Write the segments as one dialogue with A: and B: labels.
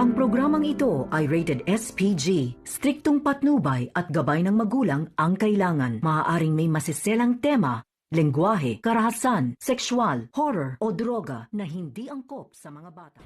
A: Ang programang ito ay rated SPG. Striktong patnubay at gabay ng magulang ang kailangan. Maaaring may masiselang tema, lengguwahe, karahasan, sexual, horror o droga na hindi angkop sa mga bata.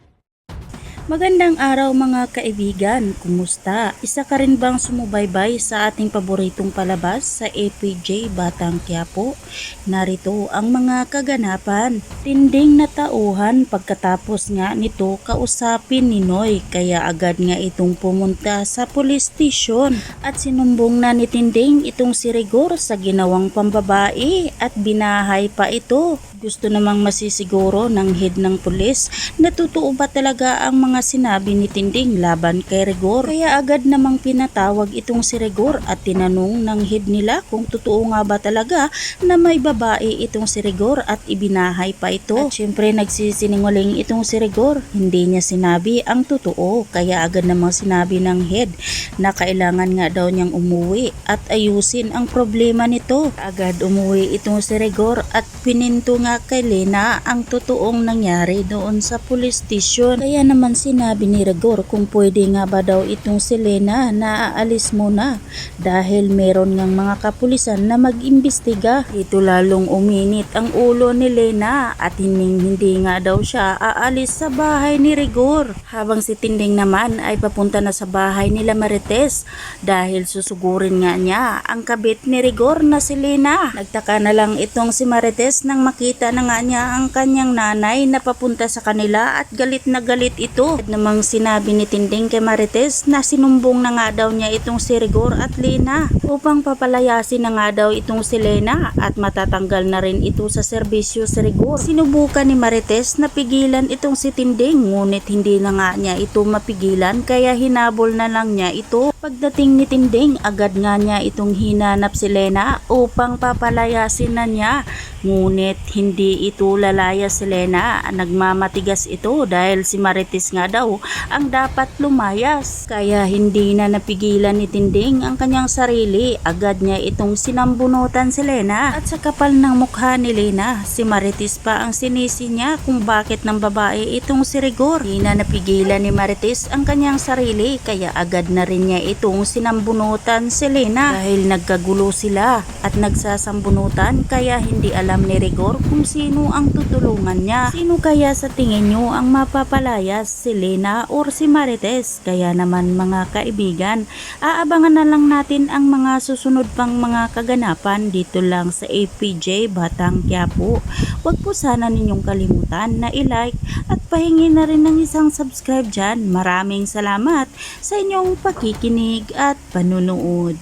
B: Magandang araw mga kaibigan, kumusta? Isa ka rin bang sumubaybay sa ating paboritong palabas sa APJ Batang Quiapo? Narito ang mga kaganapan. Tinding na tauhan pagkatapos nga nito kausapin ni Noy, kaya agad nga itong pumunta sa police station at sinumbong na ni Tinding itong si Rigor sa ginawang pambabae at binahay pa ito. Gusto namang masisiguro ng head ng pulis na totoo ba talaga ang mga sinabi ni Tinding laban kay Rigor. Kaya agad namang pinatawag itong si Rigor at tinanong ng head nila kung totoo nga ba talaga na may babae itong si Rigor at ibinahay pa ito. At syempre nagsisinungaling itong si Rigor. Hindi niya sinabi ang totoo, kaya agad namang sinabi ng head na kailangan nga daw niyang umuwi at ayusin ang problema nito. Agad umuwi itong si Rigor at pininto nga kay Lena ang totoong nangyari doon sa police station. Kaya naman sinabi ni Rigor kung pwede nga ba daw itong si Lena na aalis muna dahil meron ngang mga kapulisan na mag-imbestiga. Dito lalong uminit ang ulo ni Lena at hindi nga daw siya aalis sa bahay ni Rigor. Habang si Tinding naman ay papunta na sa bahay nila Marites dahil susugurin nga niya ang kabit ni Rigor na si Lena. Nagtaka na lang itong si Marites nang makita na nga niya ang kanyang nanay na papunta sa kanila at galit na galit ito. At namang sinabi ni Tinding kay Marites na sinumbong na nga daw niya itong si Rigor at Lena upang papalayasin na nga daw itong si Lena at matatanggal na rin ito sa serbisyo si Rigor. Sinubukan ni Marites na pigilan itong si Tinding ngunit hindi na nga niya ito mapigilan kaya hinabol na lang niya ito. Pagdating ni Tinding agad nga niya itong hinanap si Lena upang papalayasin na niya. Ngunit hindi ito lalayas si Lena, nagmamatigas ito dahil si Marites nga daw ang dapat lumayas. Kaya hindi na napigilan ni Tinding ang kanyang sarili, agad niya itong sinambunutan si Lena. At sa kapal ng mukha ni Lena, si Marites pa ang sinisi niya kung bakit ng babae itong si Rigor. Hindi na napigilan ni Marites ang kanyang sarili kaya agad na rin niya itong sinambunutan si Lena. Dahil nagkagulo sila at nagsasambunutan kaya hindi alam ni Rigor kung sino ang tutulungan niya. Sino kaya sa tingin nyo ang mapapalayas, si Lena or si Marites? Kaya naman mga kaibigan, aabangan na lang natin ang mga susunod pang mga kaganapan dito lang sa APJ Batang Quiapo. Huwag po sana ninyong kalimutan na i-like at pahingi na rin ng isang subscribe dyan. Maraming salamat sa inyong pakikinig at panunood.